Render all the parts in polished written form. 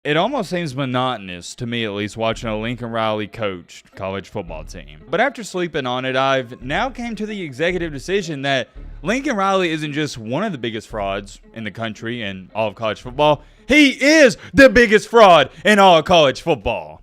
It almost seems monotonous, to me at least, watching a Lincoln Riley coached college football team. But after sleeping on it, I've now came to the executive decision that Lincoln Riley isn't just one of the biggest frauds in the country and all of college football. He is the biggest fraud in all of college football.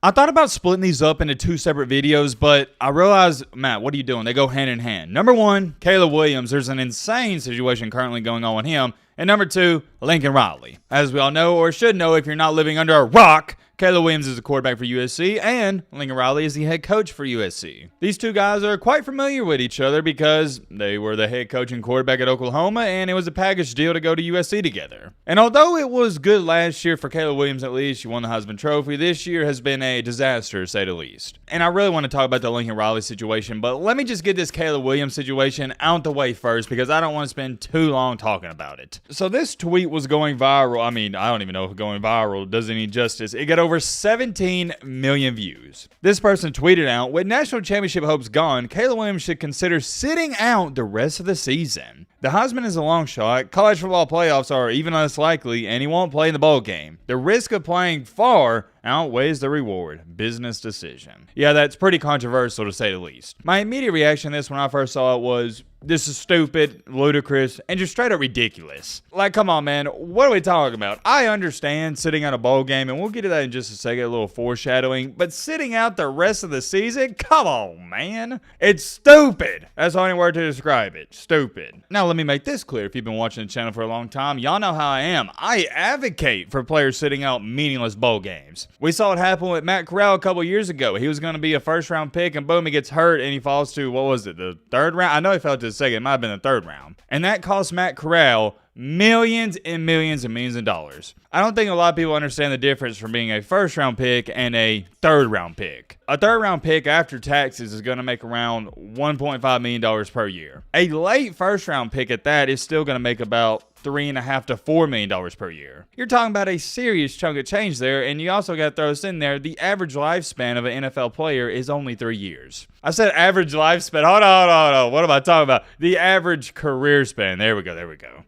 I thought about splitting these up into two separate videos, but I realized, Matt, what are you doing? They go hand in hand. Number one, Cayla Williams. There's an insane situation currently going on with him. And number two, Lincoln Riley. As we all know, or should know if you're not living under a rock, Cayla Williams is the quarterback for USC, and Lincoln Riley is the head coach for USC. These two guys are quite familiar with each other because they were the head coach and quarterback at Oklahoma, and it was a package deal to go to USC together. And although it was good last year for Cayla Williams at least, she won the Heisman Trophy, this year has been a disaster, to say the least. And I really want to talk about the Lincoln Riley situation, but let me just get this Cayla Williams situation out the way first because I don't want to spend too long talking about it. So this tweet was going viral. I mean, I don't even know if going viral does any justice. It got over 17 million views. This person tweeted out, with national championship hopes gone, Cayla Williams should consider sitting out the rest of the season. The Heisman is a long shot, college football playoffs are even less likely, and he won't play in the bowl game. The risk of playing far outweighs the reward. Business decision. Yeah, that's pretty controversial to say the least. My immediate reaction to this when I first saw it was, this is stupid, ludicrous, and just straight up ridiculous. Like, come on, man. What are we talking about? I understand sitting out a bowl game, and we'll get to that in just a second, a little foreshadowing, but sitting out the rest of the season? Come on, man. It's stupid. That's the only word to describe it. Stupid. Now, let me make this clear. If you've been watching the channel for a long time, y'all know how I am. I advocate for players sitting out meaningless bowl games. We saw it happen with Matt Corral a couple years ago. He was going to be a first-round pick, and boom, he gets hurt, and he falls to, what was it, the third round? I know he fell to the second. It might have been the third round. And that cost Matt Corral millions and millions and millions of dollars. I don't think a lot of people understand the difference from being a first-round pick and a third-round pick. A third-round pick after taxes is going to make around $1.5 million per year. A late first-round pick at that is still going to make about $3.5 to $4 million per year. You're talking about a serious chunk of change there, and you also got to throw this in there. The average lifespan of an NFL player is only 3 years. I said average lifespan. Hold on. What am I talking about? The average career span. There we go.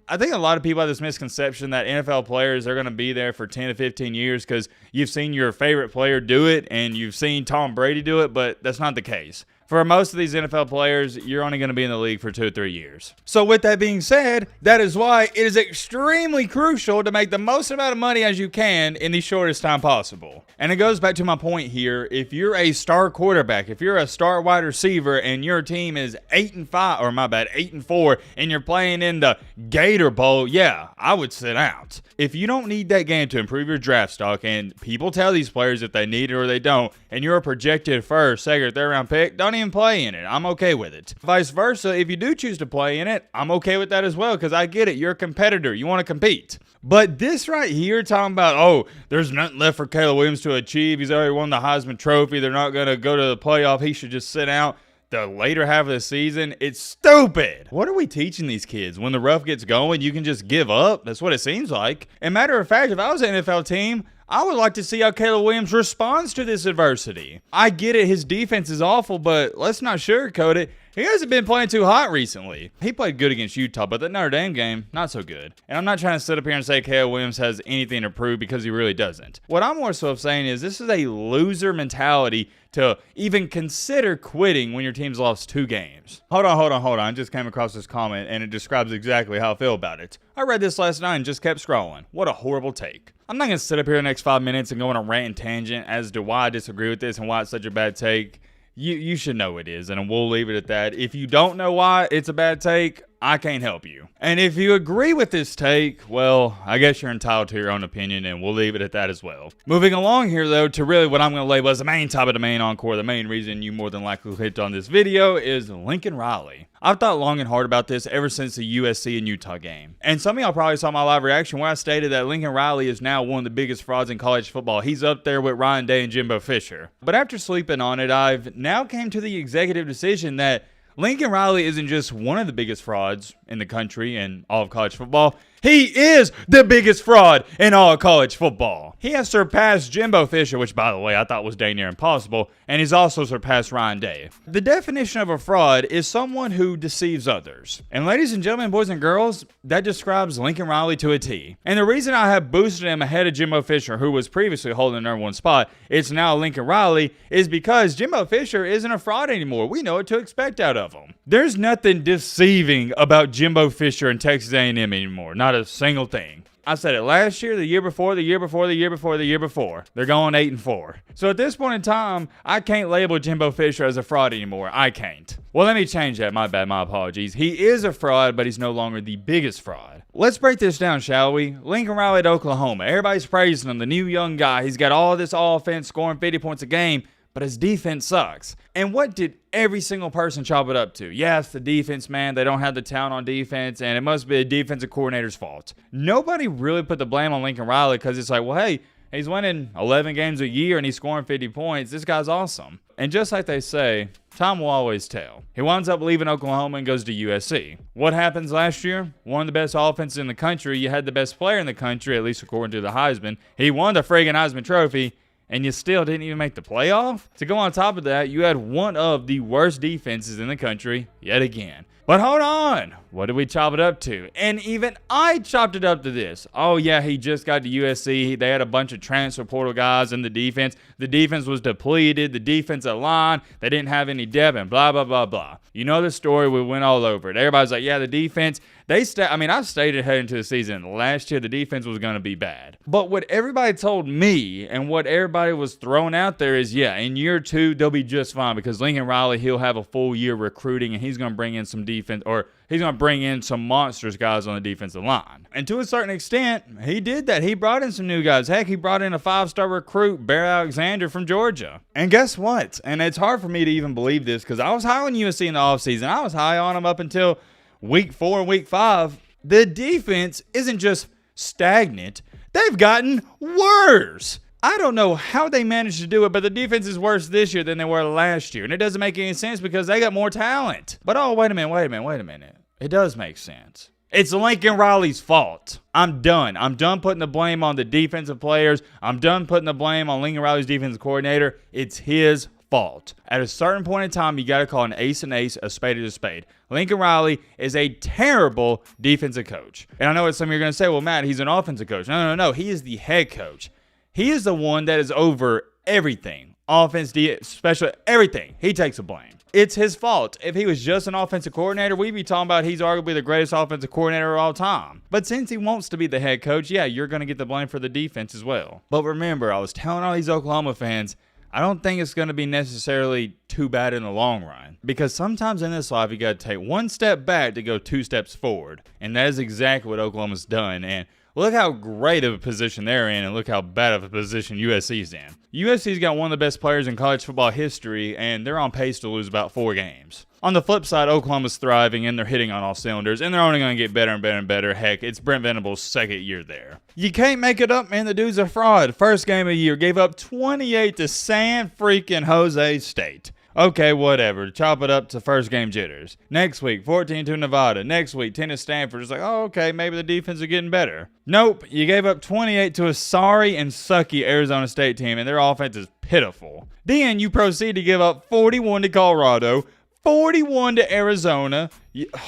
I think a lot of people have this misconception that NFL players are going to be there for 10 to 15 years because you've seen your favorite player do it and you've seen Tom Brady do it, but that's not the case. For most of these NFL players, you're only going to be in the league for 2 or 3 years. So with that being said, that is why it is extremely crucial to make the most amount of money as you can in the shortest time possible. And it goes back to my point here. If you're a star quarterback, if you're a star wide receiver and your team is 8-4, and you're playing in the Gator Bowl, yeah, I would sit out. If you don't need that game to improve your draft stock, and people tell these players if they need it or they don't, and you're a projected first, second, or third round pick, don't even play in it. I'm okay with it. Vice versa, if you do choose to play in it, I'm okay with that as well because I get it. You're a competitor. You want to compete. But this right here talking about, oh, there's nothing left for Cayla Williams to achieve. He's already won the Heisman Trophy. They're not going to go to the playoff. He should just sit out the later half of the season. It's stupid. What are we teaching these kids? When the rough gets going, you can just give up? That's what it seems like. And matter of fact, if I was an NFL team, I would like to see how Cayla Williams responds to this adversity. I get it, his defense is awful, but let's not sugarcoat it. He hasn't been playing too hot recently. He played good against Utah, but that Notre Dame game, not so good. And I'm not trying to sit up here and say Cayla Williams has anything to prove because he really doesn't. What I'm more so saying is this is a loser mentality to even consider quitting when your team's lost 2 games. Hold on. I just came across this comment and it describes exactly how I feel about it. I read this last night and just kept scrolling. What a horrible take. I'm not going to sit up here the next 5 minutes and go on a rant and tangent as to why I disagree with this and why it's such a bad take. You should know it is, and we'll leave it at that. If you don't know why it's a bad take, I can't help you. And if you agree with this take, well, I guess you're entitled to your own opinion, and we'll leave it at that as well. Moving along here, though, to really what I'm going to label as the main topic, the main encore, the main reason you more than likely clicked on this video is Lincoln Riley. I've thought long and hard about this ever since the USC and Utah game. And some of y'all probably saw my live reaction where I stated that Lincoln Riley is now one of the biggest frauds in college football. He's up there with Ryan Day and Jimbo Fisher. But after sleeping on it, I've now came to the executive decision that Lincoln Riley isn't just one of the biggest frauds in the country and all of college football. He is the biggest fraud in all of college football. He has surpassed Jimbo Fisher, which, by the way, I thought was dang near impossible, and he's also surpassed Ryan Day. The definition of a fraud is someone who deceives others. And ladies and gentlemen, boys and girls, that describes Lincoln Riley to a T. And the reason I have boosted him ahead of Jimbo Fisher, who was previously holding the #1 spot, it's now Lincoln Riley, is because Jimbo Fisher isn't a fraud anymore. We know what to expect out of him. There's nothing deceiving about Jimbo Fisher and Texas A&M anymore. Not a single thing. I said it last year, the year before, the year before, the year before, the year before. They're going 8-4. So at this point in time, I can't label Jimbo Fisher as a fraud anymore. I can't. Well, let me change that. My bad. My apologies. He is a fraud, but he's no longer the biggest fraud. Let's break this down, shall we? Lincoln Riley at Oklahoma. Everybody's praising him, the new young guy. He's got all this offense, scoring 50 points a game, but his defense sucks. And what did every single person chalk it up to? Yes, the defense, man. They don't have the talent on defense, and it must be a defensive coordinator's fault. Nobody really put the blame on Lincoln Riley because it's like, well, hey, he's winning 11 games a year and he's scoring 50 points. This guy's awesome. And just like they say, time will always tell. He winds up leaving Oklahoma and goes to USC. What happens last year? One of the best offenses in the country. You had the best player in the country, at least according to the Heisman. He won the friggin' Heisman Trophy, and you still didn't even make the playoff? To go on top of that, you had one of the worst defenses in the country yet again. But hold on. What did we chop it up to? And even I chopped it up to this. Oh, yeah, he just got to USC. They had a bunch of transfer portal guys in the defense. The defense was depleted. The defensive line, they didn't have any depth and blah, blah, blah, blah. You know the story. We went all over it. Everybody's like, yeah, the defense. I stated heading into the season last year the defense was going to be bad. But what everybody told me and what everybody was throwing out there is, yeah, in year 2, they'll be just fine because Lincoln Riley, he'll have a full year recruiting and he's going to bring in some defense, or he's going to bring in some monsters guys on the defensive line. And to a certain extent, he did that. He brought in some new guys. Heck, he brought in a 5-star recruit, Bear Alexander from Georgia. And guess what? And it's hard for me to even believe this because I was high on USC in the offseason. I was high on him up until week 4 and week 5. The defense isn't just stagnant. They've gotten worse. I don't know how they managed to do it, but the defense is worse this year than they were last year. And it doesn't make any sense because they got more talent. But oh, wait a minute. It does make sense. It's Lincoln Riley's fault. I'm done. I'm done putting the blame on the defensive players. I'm done putting the blame on Lincoln Riley's defensive coordinator. It's his fault. At a certain point in time, you got to call an ace, a spade is a spade. Lincoln Riley is a terrible defensive coach. And I know what some of you are going to say, well, Matt, he's an offensive coach. No. He is the head coach. He is the one that is over everything. Offense, special, everything. He takes the blame. It's his fault. If he was just an offensive coordinator, we'd be talking about he's arguably the greatest offensive coordinator of all time. But since he wants to be the head coach, yeah, you're going to get the blame for the defense as well. But remember, I was telling all these Oklahoma fans, I don't think it's going to be necessarily too bad in the long run. Because sometimes in this life, you got to take one step back to go 2 steps forward. And that is exactly what Oklahoma's done. And look how great of a position they're in, and look how bad of a position USC's in. USC's got one of the best players in college football history, and they're on pace to lose about 4 games. On the flip side, Oklahoma's thriving, and they're hitting on all cylinders, and they're only going to get better and better and better. Heck, it's Brent Venables' 2nd year there. You can't make it up, man. The dude's a fraud. First game of the year, gave up 28 to San freaking Jose State. Okay, whatever. Chop it up to first game jitters. Next week, 14 to Nevada. Next week, 10 to Stanford. It's like, oh, okay, maybe the defense is getting better. Nope, you gave up 28 to a sorry and sucky Arizona State team, and their offense is pitiful. Then you proceed to give up 41 to Colorado, 41 to Arizona.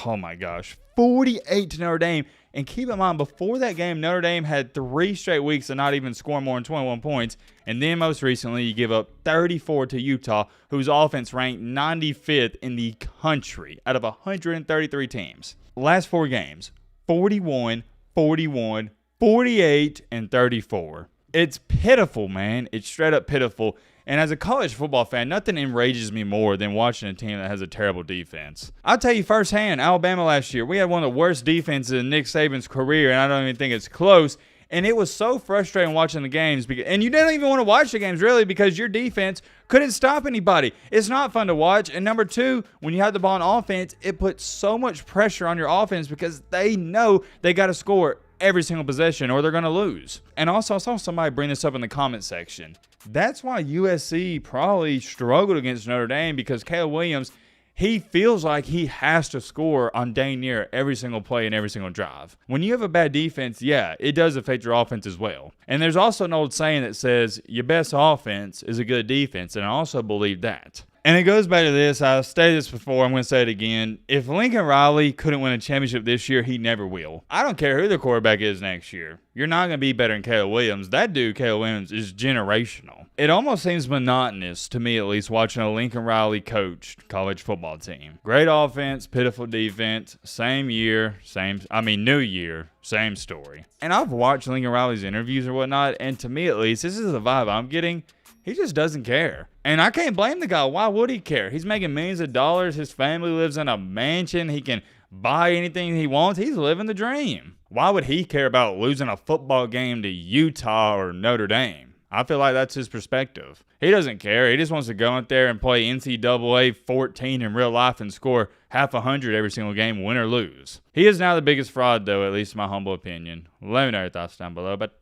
Oh my gosh, 48 to Notre Dame. And keep in mind, before that game, Notre Dame had 3 straight weeks of not even scoring more than 21 points. And then most recently, you give up 34 to Utah, whose offense ranked 95th in the country out of 133 teams. Last 4 games, 41, 41, 48, and 34. It's pitiful, man. It's straight up pitiful. And as a college football fan, nothing enrages me more than watching a team that has a terrible defense. I'll tell you firsthand, Alabama last year, we had one of the worst defenses in Nick Saban's career, and I don't even think it's close. And it was so frustrating watching the games. And you didn't even want to watch the games, really, because your defense couldn't stop anybody. It's not fun to watch. And number 2, when you have the ball on offense, it puts so much pressure on your offense because they know they got to score every single possession or they're going to lose. And also, I saw somebody bring this up in the comment section. That's why USC probably struggled against Notre Dame, because Cayla Williams, he feels like he has to score on dang near every single play and every single drive. When you have a bad defense, yeah, it does affect your offense as well. And there's also an old saying that says your best offense is a good defense, and I also believe that. And it goes back to this. I stated this before. I'm going to say it again. If Lincoln Riley couldn't win a championship this year, he never will. I don't care who the quarterback is next year. You're not going to be better than Cayla Williams. That dude, Cayla Williams, is generational. It almost seems monotonous, to me at least, watching a Lincoln Riley coached college football team. Great offense, pitiful defense, same year, new year, same story. And I've watched Lincoln Riley's interviews or whatnot, and to me at least, this is the vibe I'm getting. He just doesn't care. And I can't blame the guy. Why would he care? He's making millions of dollars. His family lives in a mansion. He can buy anything he wants. He's living the dream. Why would he care about losing a football game to Utah or Notre Dame? I feel like that's his perspective. He doesn't care. He just wants to go out there and play NCAA 14 in real life and score half 100 every single game, win or lose. He is now the biggest fraud, though, at least in my humble opinion. Let me know your thoughts down below. But,